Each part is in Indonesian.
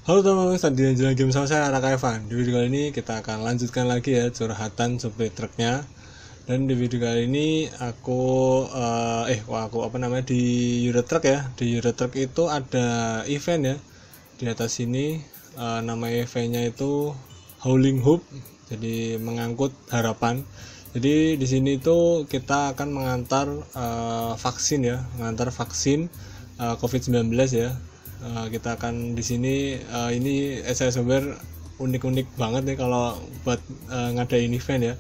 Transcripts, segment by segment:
Halo teman-teman, tadi jalan game sama saya Raka Evan. Di video kali ini kita akan lanjutkan lagi ya curhatan supir truknya. Dan di video kali ini aku di Euro Truck ya. Di Euro Truck itu ada event ya. Di atas sini nama eventnya itu Howling Hope. Jadi mengangkut harapan. Jadi di sini itu kita akan mengantar vaksin ya, mengantar vaksin COVID-19 ya. Kita akan di sini ini saya sebenarnya unik-unik banget nih kalau buat ngadain event ya.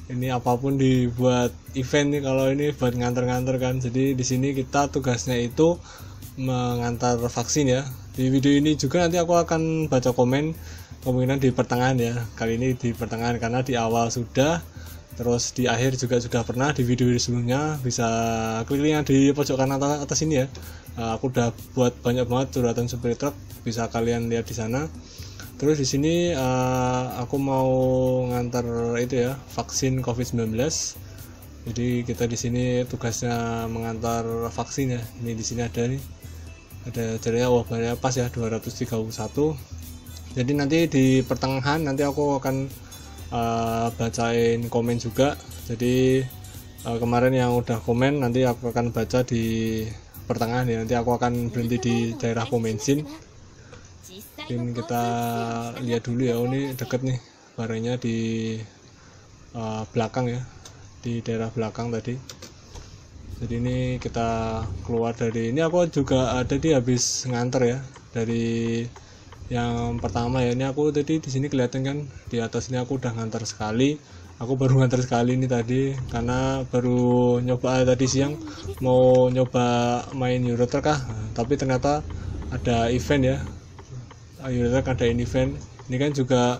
Ini apapun dibuat event nih kalau ini buat nganter-nganter kan. Jadi di sini kita tugasnya itu mengantar vaksin ya. Di video ini juga nanti aku akan baca komen, kemungkinan di pertengahan ya. Kali ini di pertengahan karena di awal sudah, terus di akhir juga sudah pernah. Di video sebelumnya bisa klik yang di pojok kanan atas ini ya. Aku udah buat banyak banget curhatan supir truk, bisa kalian lihat di sana. Terus di sini aku mau ngantar itu ya, vaksin COVID-19. Jadi kita di sini tugasnya mengantar vaksin ya. Ini di sini ada nih, ada jadinya banyak pas ya 231. Jadi nanti di pertengahan nanti aku akan bacain komen juga. Jadi kemarin yang udah komen nanti aku akan baca di pertengahan ya. Nanti aku akan berhenti di daerah pom bensin. Mungkin kita lihat dulu ya. Ini deket nih barangnya di belakang ya, di daerah belakang tadi. Jadi ini kita keluar dari ini, aku juga ada di habis nganter ya dari yang pertama ya. Ini aku tadi di sini kelihatan kan di atas ini aku udah ngantar sekali. Aku baru ngantar sekali ini tadi karena baru nyoba tadi siang mau nyoba main Euro Truck tapi ternyata ada event ya. Euro Truck ada event. Ini kan juga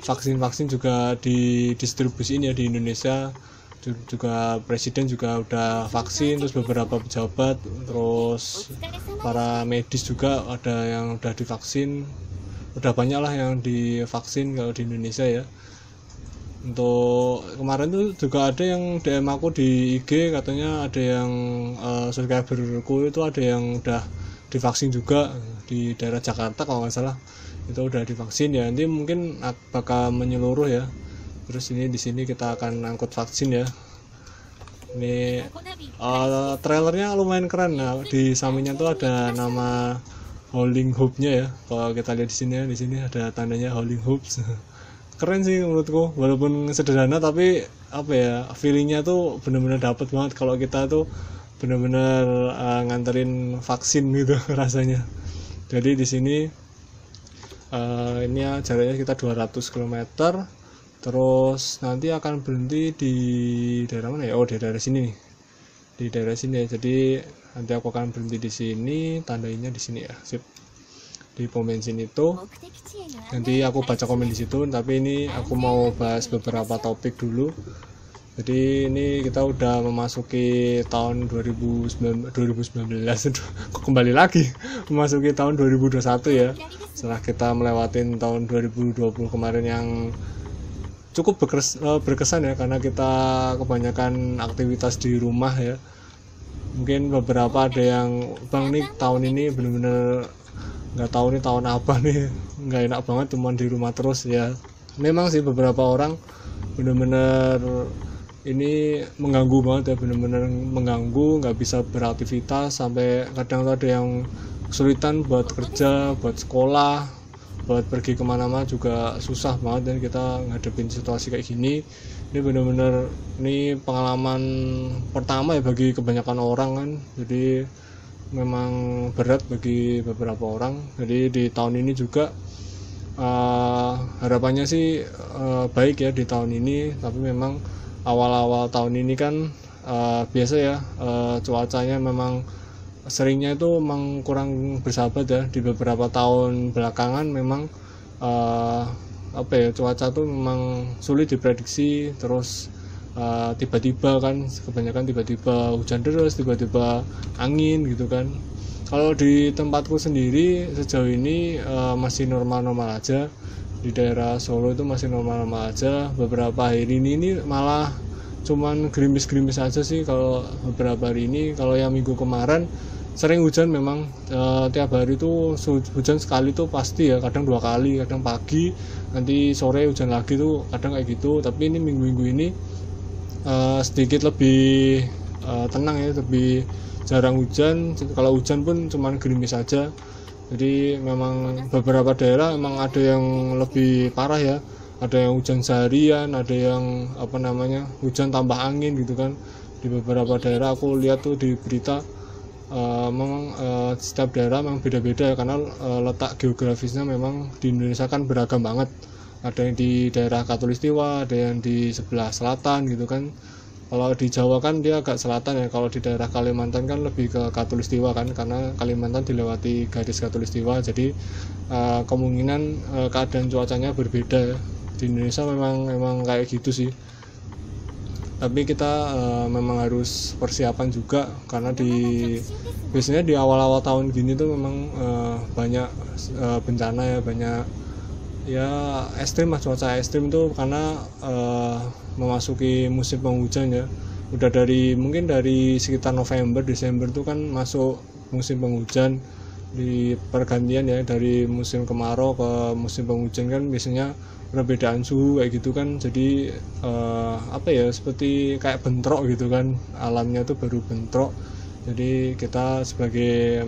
vaksin juga didistribusiin ya di Indonesia. Juga presiden juga udah vaksin, terus beberapa pejabat, terus para medis juga ada yang udah divaksin. Udah banyak lah yang divaksin kalau di Indonesia ya. Untuk kemarin tuh juga ada yang DM aku di IG, katanya ada yang subscriberku itu ada yang udah divaksin juga di daerah Jakarta kalau nggak salah, itu udah divaksin ya. Nanti mungkin bakal menyeluruh ya. Terus ini di sini kita akan angkut vaksin ya. Ini trailernya lumayan keren. Nah, di sampingnya tuh ada nama Howling Hope-nya ya. Kalau kita lihat di sini ya, di sini ada tandanya Howling Hope. Keren sih menurutku, walaupun sederhana tapi apa ya, feelingnya tuh bener-bener dapet banget kalau kita tuh bener-bener nganterin vaksin gitu rasanya. Jadi di sini ini ya jaraknya kita 200 km. Terus nanti akan berhenti di daerah mana ya? Oh, di daerah sini nih. Di daerah sini ya. Jadi nanti aku akan berhenti di sini, tandainya di sini ya. Sip. Di pom bensin itu. Nanti aku baca komen di situ, tapi ini aku mau bahas beberapa topik dulu. Jadi ini kita udah memasuki tahun 2019 kembali lagi memasuki tahun 2021 ya. Setelah kita melewatin tahun 2020 kemarin yang cukup berkesan ya, karena kita kebanyakan aktivitas di rumah ya. Mungkin beberapa ada yang bang nih tahun ini bener-bener nggak tahu nih tahun apa nih, nggak enak banget cuman di rumah terus ya. Memang sih beberapa orang bener-bener ini mengganggu banget ya, bener-bener mengganggu, nggak bisa beraktivitas, sampai kadang tuh ada yang kesulitan buat kerja, buat sekolah, buat pergi kemana-mana juga susah banget. Dan kita ngadepin situasi kayak gini, ini bener-bener ini pengalaman pertama ya bagi kebanyakan orang kan. Jadi memang berat bagi beberapa orang. Jadi di tahun ini juga harapannya sih baik ya di tahun ini. Tapi memang awal-awal tahun ini kan biasa ya, cuacanya memang seringnya itu memang kurang bersahabat ya. Di beberapa tahun belakangan memang cuaca tuh memang sulit diprediksi. Terus tiba-tiba kan, kebanyakan tiba-tiba hujan deras, tiba-tiba angin gitu kan. Kalau di tempatku sendiri sejauh ini masih normal-normal aja. Di daerah Solo itu masih normal-normal aja. Beberapa hari ini malah cuman gerimis-gerimis aja sih kalau beberapa hari ini. Kalau yang minggu kemarin sering hujan memang, tiap hari tuh hujan sekali tuh pasti ya, kadang 2 kali, kadang pagi nanti sore hujan lagi tuh kadang kayak gitu. Tapi ini minggu-minggu ini sedikit lebih tenang ya, lebih jarang hujan. Kalau hujan pun cuman gerimis saja. Jadi memang beberapa daerah memang ada yang lebih parah ya, ada yang hujan seharian, ada yang hujan tambah angin gitu kan. Di beberapa daerah aku lihat tuh di berita, memang setiap daerah memang beda-beda ya, karena letak geografisnya memang di Indonesia kan beragam banget. Ada yang di daerah Katulistiwa, ada yang di sebelah selatan gitu kan. Kalau di Jawa kan dia agak selatan ya, kalau di daerah Kalimantan kan lebih ke Katulistiwa kan, karena Kalimantan dilewati garis Katulistiwa. Jadi kemungkinan keadaan cuacanya berbeda ya. Di Indonesia memang kayak gitu sih. Tapi kita memang harus persiapan juga, karena biasanya di awal-awal tahun gini tuh memang banyak bencana ya, banyak ya ekstrim lah, cuaca ekstrim tuh karena memasuki musim penghujan ya. Udah mungkin dari sekitar November Desember tuh kan masuk musim penghujan, di pergantian ya dari musim kemarau ke musim penghujan kan biasanya perbedaan suhu kayak gitu kan. Jadi seperti kayak bentrok gitu kan, alamnya tuh baru bentrok. Jadi kita sebagai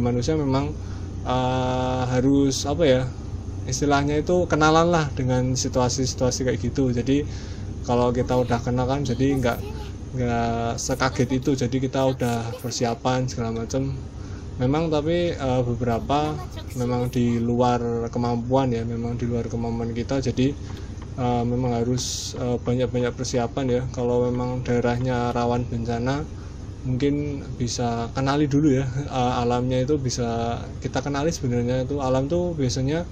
manusia memang harus istilahnya itu kenalan lah dengan situasi-situasi kayak gitu. Jadi kalau kita udah kenal kan, jadi nggak sekaget itu. Jadi kita udah persiapan segala macam. Memang tapi beberapa memang di luar kemampuan ya, memang di luar kemampuan kita. Jadi memang harus banyak-banyak persiapan ya. Kalau memang daerahnya rawan bencana, mungkin bisa kenali dulu ya alamnya. Itu bisa kita kenali. Sebenarnya itu alam tuh biasanya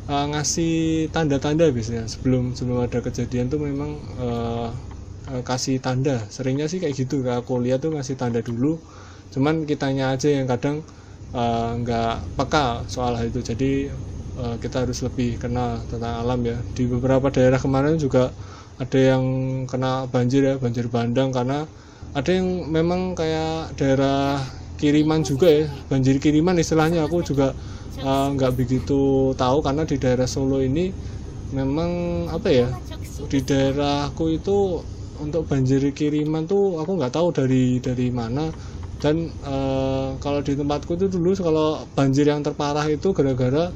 ngasih tanda-tanda biasanya sebelum ada kejadian tuh memang kasih tanda. Seringnya sih kayak gitu, aku lihat tuh ngasih tanda dulu. Cuman kitanya aja yang kadang nggak peka soal hal itu. Jadi kita harus lebih kenal tentang alam ya. Di beberapa daerah kemarin juga ada yang kena banjir ya, banjir bandang, karena ada yang memang kayak daerah kiriman juga ya, banjir kiriman istilahnya. Aku juga nggak begitu tahu, karena di daerah Solo ini memang di daerahku itu untuk banjir kiriman tuh aku nggak tahu dari mana. Dan kalau di tempatku itu dulu, kalau banjir yang terparah itu gara-gara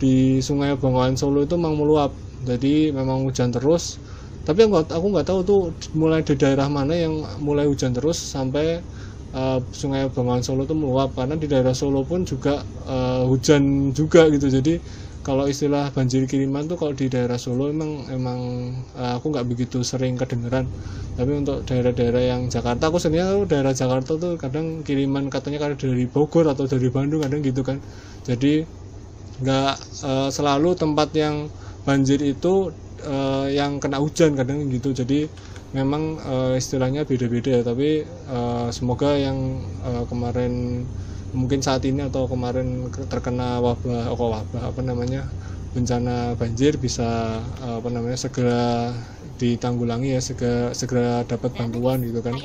di Sungai Bengawan Solo itu memang meluap. Jadi memang hujan terus. Tapi aku nggak tahu tuh mulai di daerah mana yang mulai hujan terus sampai Sungai Bengawan Solo itu meluap. Karena di daerah Solo pun juga hujan juga gitu. Jadi kalau istilah banjir kiriman tuh kalau di daerah Solo emang aku nggak begitu sering kedengeran. Tapi untuk daerah-daerah yang Jakarta, aku sebenarnya daerah Jakarta tuh kadang kiriman katanya karena dari Bogor atau dari Bandung kadang gitu kan. Jadi nggak selalu tempat yang banjir itu yang kena hujan kadang gitu. Jadi memang istilahnya beda-beda ya. Tapi semoga yang kemarin mungkin saat ini atau kemarin terkena bencana banjir bisa segera ditanggulangi ya, segera dapat bantuan gitu kan.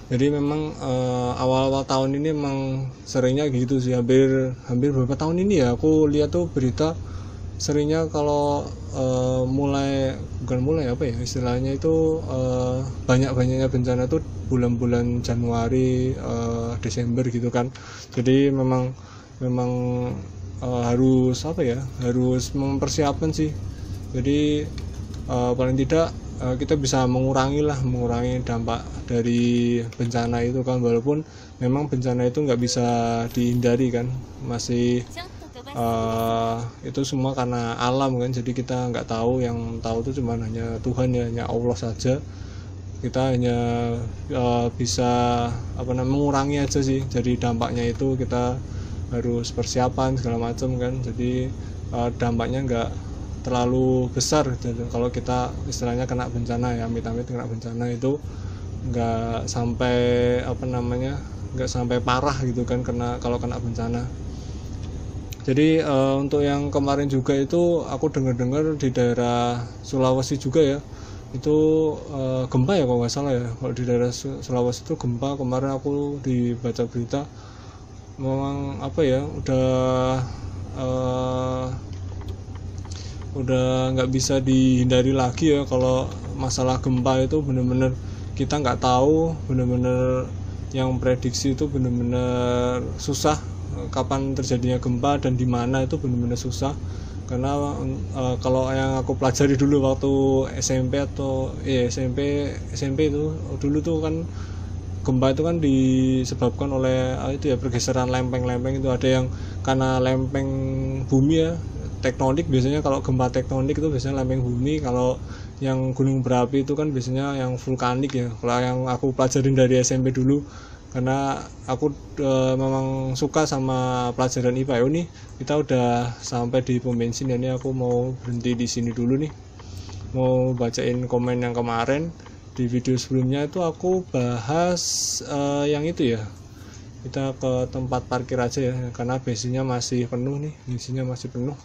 Jadi memang awal-awal tahun ini memang seringnya gitu sih, hampir beberapa tahun ini ya aku lihat tuh berita seringnya kalau istilahnya itu banyak-banyaknya bencana tuh bulan-bulan Januari, Desember gitu kan. Jadi memang harus mempersiapkan sih. Jadi paling tidak kita bisa mengurangi dampak dari bencana itu kan, walaupun memang bencana itu nggak bisa dihindari kan, masih itu semua karena alam kan. Jadi kita nggak tahu, yang tahu itu cuma hanya Tuhan ya, hanya Allah saja. Kita hanya bisa mengurangi aja sih. Jadi dampaknya itu kita harus persiapan segala macam kan. Jadi dampaknya nggak terlalu besar. Jadi kalau kita istilahnya kena bencana ya, amit-amit kena bencana itu nggak sampai parah gitu kan kalau kena bencana. Jadi untuk yang kemarin juga itu aku dengar di daerah Sulawesi juga ya, itu gempa ya kalau nggak salah ya, kalau di daerah Sulawesi itu gempa. Kemarin aku dibaca berita memang apa ya, udah nggak bisa dihindari lagi ya. Kalau masalah gempa itu bener-bener kita nggak tahu, bener-bener yang prediksi itu bener-bener susah, kapan terjadinya gempa dan di mana itu bener-bener susah. Karena kalau yang aku pelajari dulu waktu SMP SMP itu dulu tuh kan, gempa itu kan disebabkan oleh itu ya, pergeseran lempeng-lempeng. Itu ada yang karena lempeng bumi ya, tektonik. Biasanya kalau gempa tektonik itu biasanya lempeng bumi. Kalau yang gunung berapi itu kan biasanya yang vulkanik ya, kalau yang aku pelajarin dari SMP dulu. Karena aku memang suka sama pelajaran IPA. Nih kita udah sampai di pom bensin ya, ini aku mau berhenti di sini dulu nih, mau bacain komen yang kemarin. Di video sebelumnya itu aku bahas yang itu ya, kita ke tempat parkir aja ya, karena bensinnya masih penuh nih, bensinnya masih penuh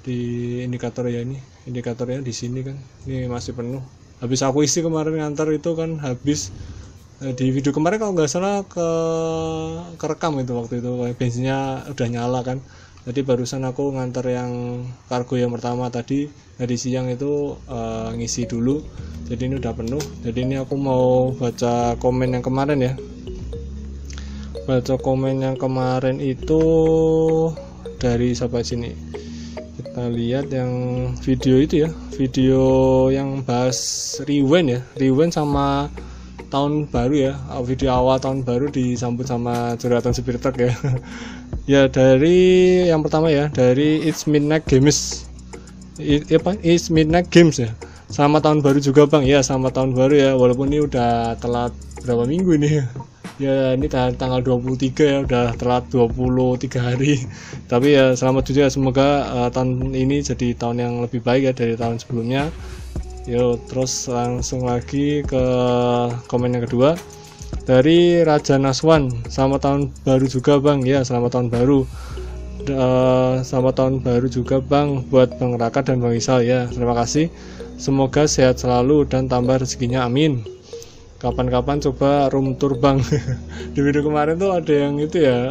di indikator ya. Ini indikatornya di sini kan, ini masih penuh. Habis aku isi kemarin ngantar itu kan, habis di video kemarin kalau nggak salah kerekam itu, waktu itu bensinnya udah nyala kan. Jadi barusan aku ngantar yang kargo yang pertama tadi dari siang itu ngisi dulu, jadi ini udah penuh. Jadi ini aku mau baca komen yang kemarin ya. Baca komen yang kemarin itu dari siapa sini, kita lihat yang video itu ya, video yang bahas rewind ya, rewind sama tahun baru ya, video awal tahun baru disambut sama curhatan supir truk ya. Ya dari yang pertama ya, dari It's Midnight Games, It's Midnight Games ya. Selamat tahun baru juga bang. Ya selamat tahun baru ya, walaupun ini udah telat berapa minggu ini ya, ini tanggal 23 ya, udah telat 23 hari. Tapi ya selamat juga, semoga tahun ini jadi tahun yang lebih baik ya dari tahun sebelumnya. Yo, terus langsung lagi ke komen yang kedua dari Raja Naswan. Selamat tahun baru juga bang. Ya selamat tahun baru. Selamat tahun baru juga bang buat Bang Raka dan Bang Isal ya, terima kasih. Semoga sehat selalu dan tambah rezekinya, amin. Kapan-kapan coba room tour bang. Di video kemarin tuh ada yang itu ya,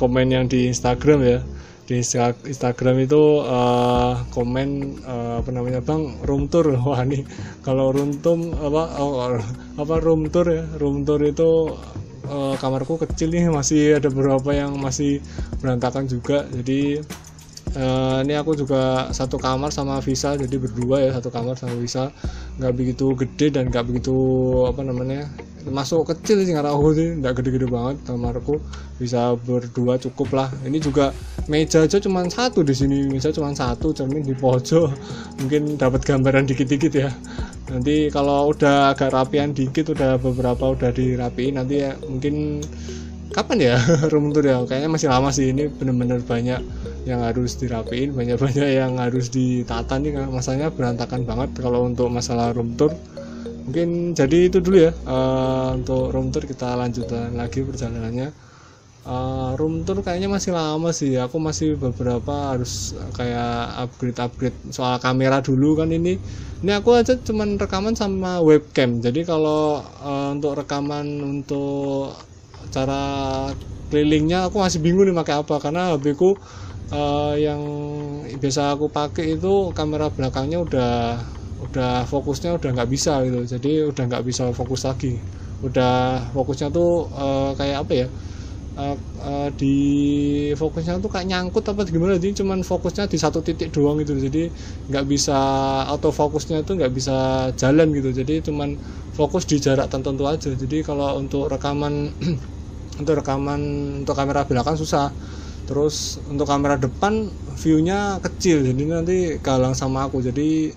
komen yang di Instagram ya. Di Instagram itu komen apa namanya bang, room tour. Wah nih kalau room tour room tour ya, room tour itu kamarku kecil nih, masih ada beberapa yang masih berantakan juga. Jadi ini aku juga satu kamar sama Visa, jadi berdua ya, satu kamar sama Visa. Nggak begitu gede dan nggak begitu apa namanya, masuk kecil sih, karena aku sih nggak gede-gede banget kamarku, bisa berdua cukup lah. Ini juga meja aja cuma satu di sini, meja cuma satu, cermin di pojok, mungkin dapat gambaran dikit-dikit ya. Nanti kalau udah agak rapian dikit, udah beberapa udah dirapiin, nanti ya mungkin kapan ya room tour ya, kayaknya masih lama sih. Ini bener-bener banyak yang harus dirapiin, banyak-banyak yang harus ditata nih, karena masanya berantakan banget kalau untuk masalah room tour. Mungkin jadi itu dulu ya, untuk room tour. Kita lanjutkan lagi perjalanannya. Room tour kayaknya masih lama sih, aku masih beberapa harus kayak upgrade soal kamera dulu kan. Ini aku aja cuman rekaman sama webcam, jadi kalau untuk rekaman, untuk cara kelilingnya aku masih bingung nih pakai apa, karena HP ku yang biasa aku pakai itu kamera belakangnya udah fokusnya udah nggak bisa gitu, jadi udah nggak bisa fokus lagi. Udah fokusnya tuh kayak apa ya, di fokusnya tuh kayak nyangkut apa gimana, jadi cuman fokusnya di satu titik doang gitu, jadi nggak bisa autofokusnya itu nggak bisa jalan gitu, jadi cuman fokus di jarak tertentu aja. Jadi kalau untuk rekaman untuk kamera belakang susah. Terus untuk kamera depan view-nya kecil, jadi nanti kalang sama aku. Jadi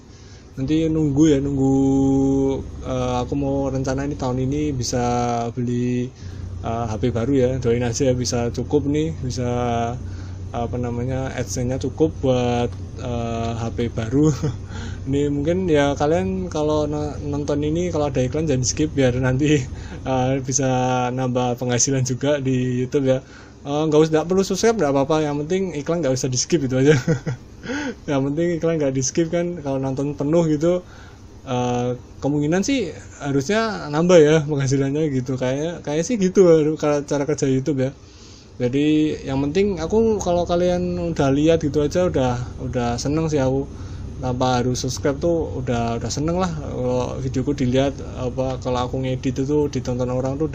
nanti nunggu aku mau rencana ini tahun ini bisa beli HP baru ya, doain aja bisa cukup nih, bisa apa namanya, AdSense-nya cukup buat HP baru. Ini mungkin ya kalian kalau nonton ini kalau ada iklan jangan skip, biar nanti bisa nambah penghasilan juga di YouTube ya. Nggak perlu subscribe, nggak apa-apa, yang penting iklan nggak usah di skip, itu aja. Yang penting iklan nggak di skip kan, kalau nonton penuh gitu kemungkinan sih harusnya nambah ya penghasilannya gitu, kayak sih gitu cara kerja YouTube ya. Jadi yang penting aku kalau kalian udah lihat gitu aja udah seneng sih aku, tanpa harus subscribe tuh udah seneng lah. Kalau videoku dilihat kalau aku ngedit itu ditonton orang tuh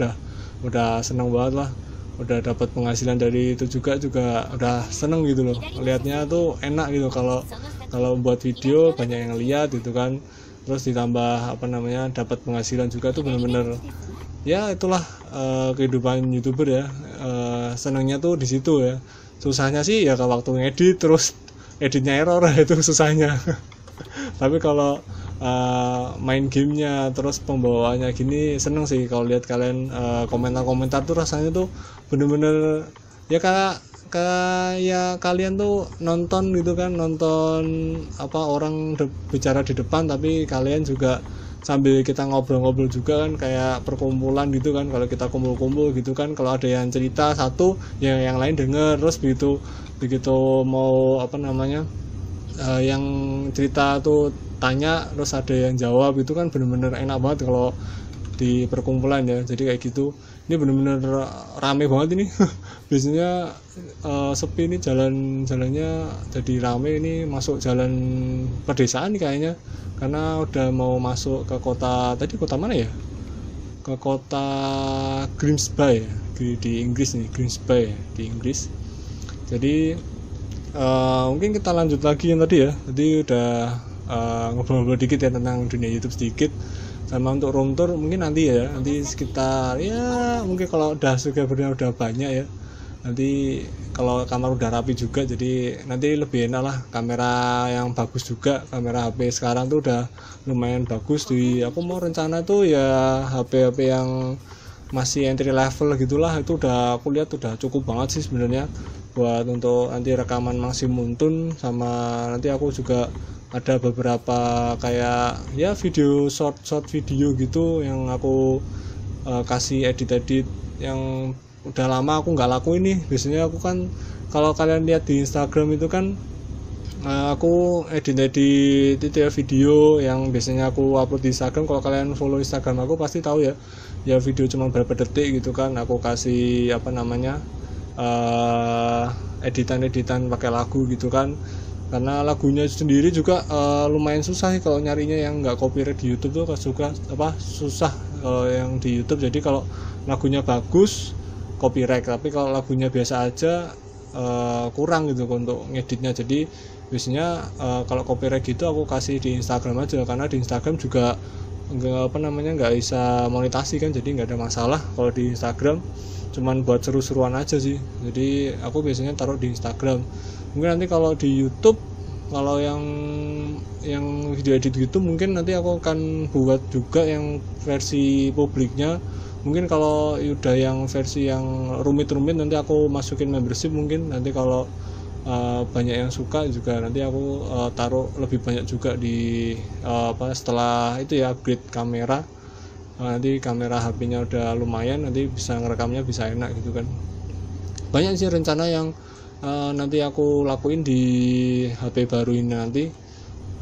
udah seneng banget lah, udah dapat penghasilan dari itu juga udah seneng gitu loh, lihatnya tuh enak gitu. Kalau buat video banyak yang lihat gitu kan, terus ditambah dapat penghasilan juga tuh bener-bener ya itulah kehidupan YouTuber ya. Senangnya tuh di situ ya. Susahnya sih ya kalau waktu ngedit terus editnya error itu susahnya. Tapi kalau main gamenya terus pembawaannya gini seneng sih kalau lihat kalian komentar-komentar tuh rasanya tuh bener-bener ya kayak kalian tuh nonton gitu kan, nonton orang bicara di depan tapi kalian juga sambil kita ngobrol-ngobrol juga kan, kayak perkumpulan gitu kan. Kalau kita kumpul-kumpul gitu kan, kalau ada yang cerita satu yang lain denger, terus begitu mau yang cerita tuh tanya terus ada yang jawab, itu kan bener-bener enak banget kalau di perkumpulan ya. Jadi kayak gitu, ini bener-bener rame banget ini. Biasanya sepi nih, jalannya jadi rame. Ini masuk jalan pedesaan nih kayaknya, karena udah mau masuk ke kota, tadi kota mana ya, ke kota Grimsby ya, di Inggris nih, Grimsby ya, di Inggris. Jadi mungkin kita lanjut lagi yang tadi ya. Tadi udah ngobrol-ngobrol dikit ya tentang dunia YouTube sedikit. Sama untuk room tour mungkin nanti sekitar ya, mungkin kalau udah subscribernya udah banyak ya, nanti kalau kamar udah rapi juga, jadi nanti lebih enak lah, kamera yang bagus juga. Kamera HP sekarang tuh udah lumayan bagus. Aku mau rencana tuh ya HP yang masih entry level gitulah, itu udah aku lihat udah cukup banget sih sebenarnya buat untuk nanti rekaman maksimum tune. Sama nanti aku juga ada beberapa kayak ya video short video gitu yang aku kasih edit yang udah lama aku nggak lakuin nih. Biasanya aku kan kalau kalian lihat di Instagram itu kan aku edit video yang biasanya aku upload di Instagram. Kalau kalian follow Instagram aku pasti tahu ya video cuma berapa detik gitu kan, aku kasih editan pakai lagu gitu kan. Karena lagunya sendiri juga lumayan susah sih kalau nyarinya yang nggak copyright di YouTube tuh susah yang di YouTube. Jadi kalau lagunya bagus copyright, tapi kalau lagunya biasa aja kurang gitu untuk ngeditnya. Jadi biasanya kalau copyright gitu aku kasih di Instagram aja, karena di Instagram juga nggak bisa monetasi kan, jadi nggak ada masalah kalau di Instagram. Cuman buat seru-seruan aja sih, jadi aku biasanya taruh di Instagram. Mungkin nanti kalau di YouTube, kalau yang video edit gitu mungkin nanti aku akan buat juga yang versi publiknya. Mungkin kalau udah yang versi yang rumit-rumit nanti aku masukin membership. Mungkin nanti kalau banyak yang suka juga nanti aku taruh lebih banyak juga di setelah itu ya upgrade kamera. Nanti kamera HP-nya udah lumayan, nanti bisa ngerekamnya bisa enak gitu kan. Banyak sih rencana yang nanti aku lakuin di HP baru ini nanti,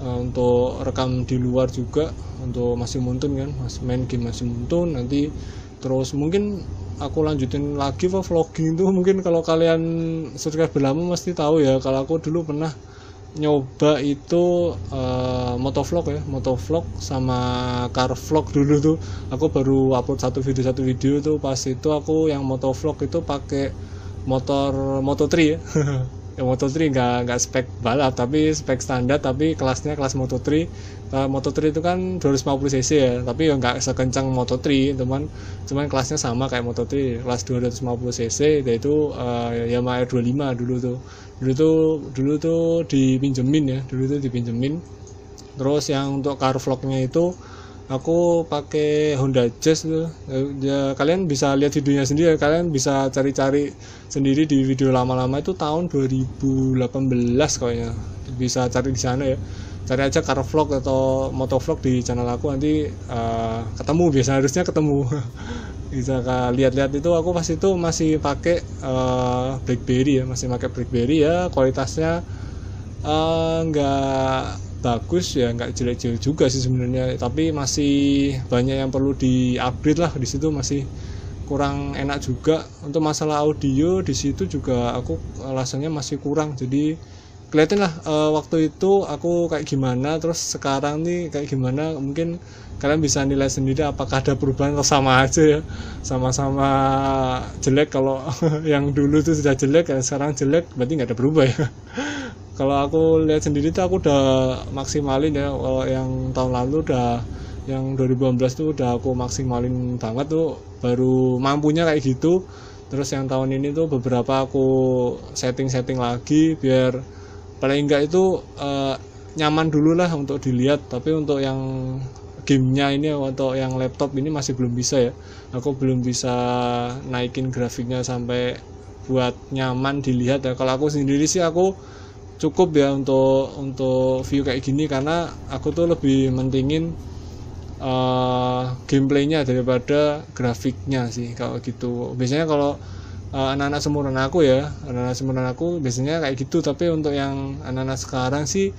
untuk rekam di luar juga, untuk masih muntun kan, masih main game masih muntun nanti. Terus mungkin aku lanjutin lagi vlogging itu. Mungkin kalau kalian subscribe lama mesti tahu ya, kalau aku dulu pernah nyoba itu motovlog sama car vlog. Dulu tuh aku baru upload satu video tuh, pas itu aku yang motovlog itu pakai motor Moto3 ya. Ya Moto3 nggak spek balap tapi spek standar, tapi kelasnya kelas Moto3. Moto3 itu kan 250 cc ya, tapi nggak sekencang Moto3 cuman kelasnya sama kayak Moto3, kelas 250 cc, yaitu Yamaha R25 dulu tuh dipinjemin. Terus yang untuk car vlognya itu aku pakai Honda Jazz tuh ya, kalian bisa lihat videonya sendiri, kalian bisa cari-cari sendiri di video lama-lama itu tahun 2018 kayaknya, bisa cari di sana ya, cari aja car vlog atau motovlog di channel aku, nanti harusnya ketemu. Bisa lihat-lihat itu. Aku pas itu masih pakai BlackBerry ya, kualitasnya bagus ya, nggak jelek-jelek juga sih sebenarnya, tapi masih banyak yang perlu di-upgrade lah. Di situ masih kurang enak juga. Untuk masalah audio di situ juga aku rasanya masih kurang. Jadi kelihatan lah waktu itu aku kayak gimana, terus sekarang nih kayak gimana. Mungkin kalian bisa nilai sendiri apakah ada perubahan atau sama aja ya, sama-sama jelek. Kalau yang dulu tuh sudah jelek, sekarang jelek, berarti nggak ada berubah ya. Kalau aku lihat sendiri tuh aku udah maksimalin ya. Kalau yang tahun lalu udah, yang 2018 tuh udah aku maksimalin banget tuh, baru mampunya kayak gitu. Terus yang tahun ini tuh beberapa aku setting lagi biar paling enggak itu nyaman dulu lah untuk dilihat. Tapi untuk yang gamenya ini, untuk yang laptop ini masih belum bisa ya. Aku belum bisa naikin grafiknya sampai buat nyaman dilihat ya. Kalau aku sendiri sih aku cukup ya untuk view kayak gini, karena aku tuh lebih mentingin gameplaynya daripada grafiknya sih kalau gitu. Biasanya kalau anak-anak seumuran aku biasanya kayak gitu. Tapi untuk yang anak-anak sekarang sih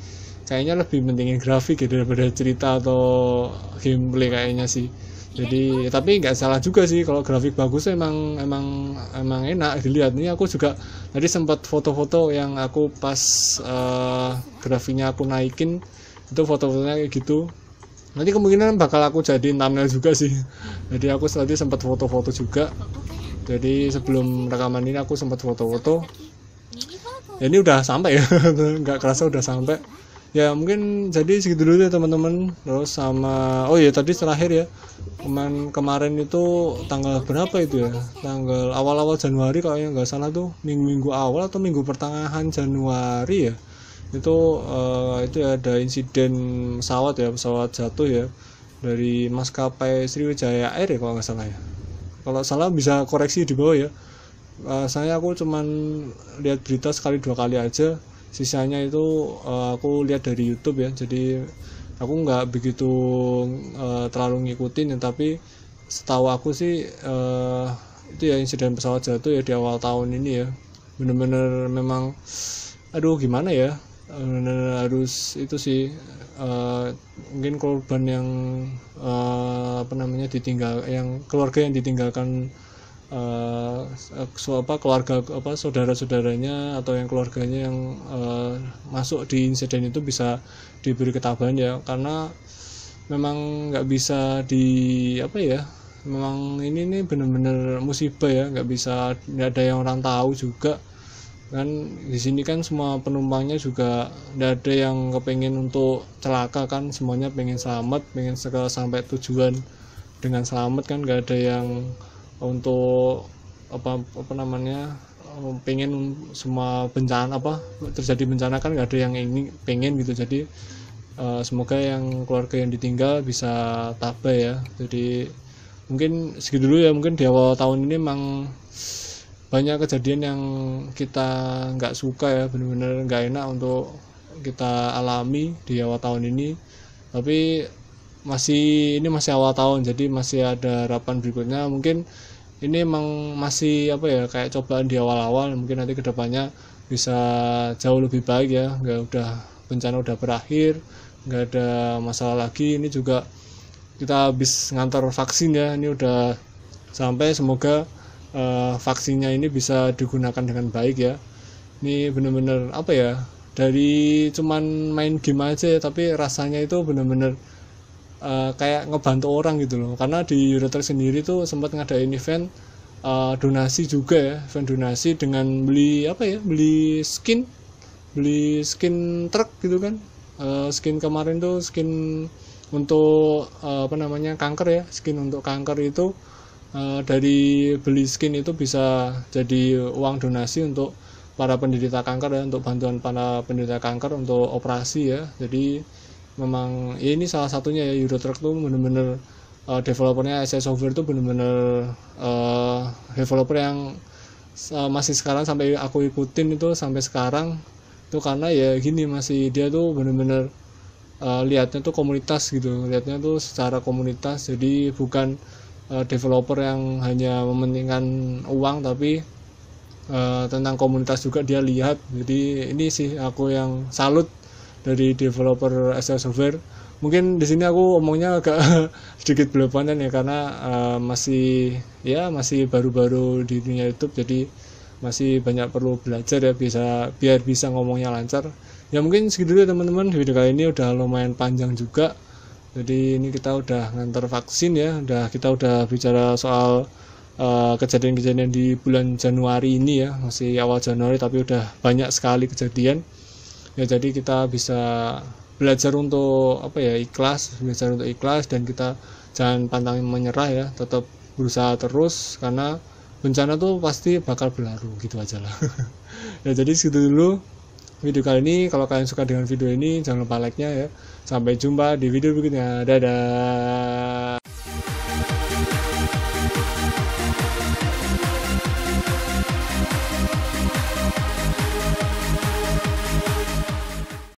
kayaknya lebih mentingin grafik ya daripada cerita atau gameplay kayaknya sih. Jadi tapi nggak salah juga sih kalau grafik bagus, emang enak dilihat. Ini aku juga tadi sempat foto-foto yang aku pas grafiknya aku naikin, itu foto-fotonya kayak gitu. Nanti kemungkinan bakal aku jadiin thumbnail juga sih. Jadi aku tadi sempat foto-foto juga. Jadi sebelum rekaman ini aku sempat foto-foto. Ya, ini udah sampai ya, nggak kerasa udah sampai. Ya mungkin jadi segitu dulu ya teman-teman. Terus sama tadi terakhir ya, kemarin itu tanggal berapa itu ya, tanggal awal-awal Januari kalau yang nggak salah tuh, minggu awal atau minggu pertengahan Januari ya, itu ya ada insiden pesawat jatuh ya, dari maskapai Sriwijaya Air ya kalau nggak salah ya. Kalau salah bisa koreksi di bawah ya. Saya aku cuman lihat berita sekali 2 kali aja, sisanya itu aku lihat dari YouTube ya. Jadi aku nggak begitu terlalu ngikutin ya, tapi setahu aku sih itu ya insiden pesawat jatuh ya di awal tahun ini ya. Bener-bener memang gimana ya, bener-bener harus itu sih mungkin korban yang ditinggal, yang keluarga yang ditinggalkan keluarga saudara-saudaranya atau yang keluarganya yang masuk di insiden itu bisa diberi ketabahan ya, karena memang nggak bisa memang ini nih benar-benar musibah ya, nggak ada yang orang tahu juga kan. Di sini kan semua penumpangnya juga nggak ada yang kepengen untuk celaka kan, semuanya pengen selamat, pengen sampai tujuan dengan selamat kan. Nggak ada yang untuk pengen semua bencana terjadi bencana kan, nggak ada yang ini pengen gitu. Jadi semoga yang keluarga yang ditinggal bisa tabah ya. Jadi mungkin segitu dulu ya. Mungkin di awal tahun ini memang banyak kejadian yang kita nggak suka ya, benar-benar nggak enak untuk kita alami di awal tahun ini. Tapi ini masih awal tahun, jadi masih ada harapan berikutnya. Mungkin ini emang masih kayak cobaan di awal-awal. Mungkin nanti kedepannya bisa jauh lebih baik ya, bencana udah berakhir, nggak ada masalah lagi. Ini juga kita habis ngantar vaksin ya, ini udah sampai. Semoga vaksinnya ini bisa digunakan dengan baik ya. Ini bener-bener dari cuman main game aja ya, tapi rasanya itu bener-bener kayak ngebantu orang gitu loh. Karena di Euro Truck sendiri tuh sempat ngadain event donasi juga ya, event donasi dengan beli skin truk gitu kan. Skin kemarin tuh skin untuk kanker ya, skin untuk kanker itu dari beli skin itu bisa jadi uang donasi untuk para penderita kanker ya, untuk bantuan para penderita kanker untuk operasi ya. Jadi memang ya ini salah satunya ya, Euro Truck tuh bener-bener developernya SC Software tuh bener-bener developer yang masih sekarang sampai aku ikutin itu sampai sekarang tuh, karena ya gini, masih dia tuh bener-bener lihatnya tuh komunitas gitu, lihatnya tuh secara komunitas. Jadi bukan developer yang hanya mementingkan uang, tapi tentang komunitas juga dia lihat. Jadi ini sih aku yang salut dari developer SL Software. Mungkin di sini aku omongnya agak sedikit belepotan ya, karena masih baru-baru di dunia YouTube, jadi masih banyak perlu belajar ya, biar bisa ngomongnya lancar. Ya mungkin segitu dulu teman-teman, video kali ini udah lumayan panjang juga. Jadi ini kita udah ngantar vaksin ya, kita udah bicara soal kejadian-kejadian di bulan Januari ini ya, masih awal Januari tapi udah banyak sekali kejadian. Ya jadi kita bisa belajar untuk belajar untuk ikhlas, dan kita jangan pantang menyerah ya, tetap berusaha terus, karena bencana tuh pasti bakal berlalu, gitu aja lah. Ya jadi segitu dulu video kali ini. Kalau kalian suka dengan video ini, jangan lupa like-nya ya. Sampai jumpa di video berikutnya, dadah.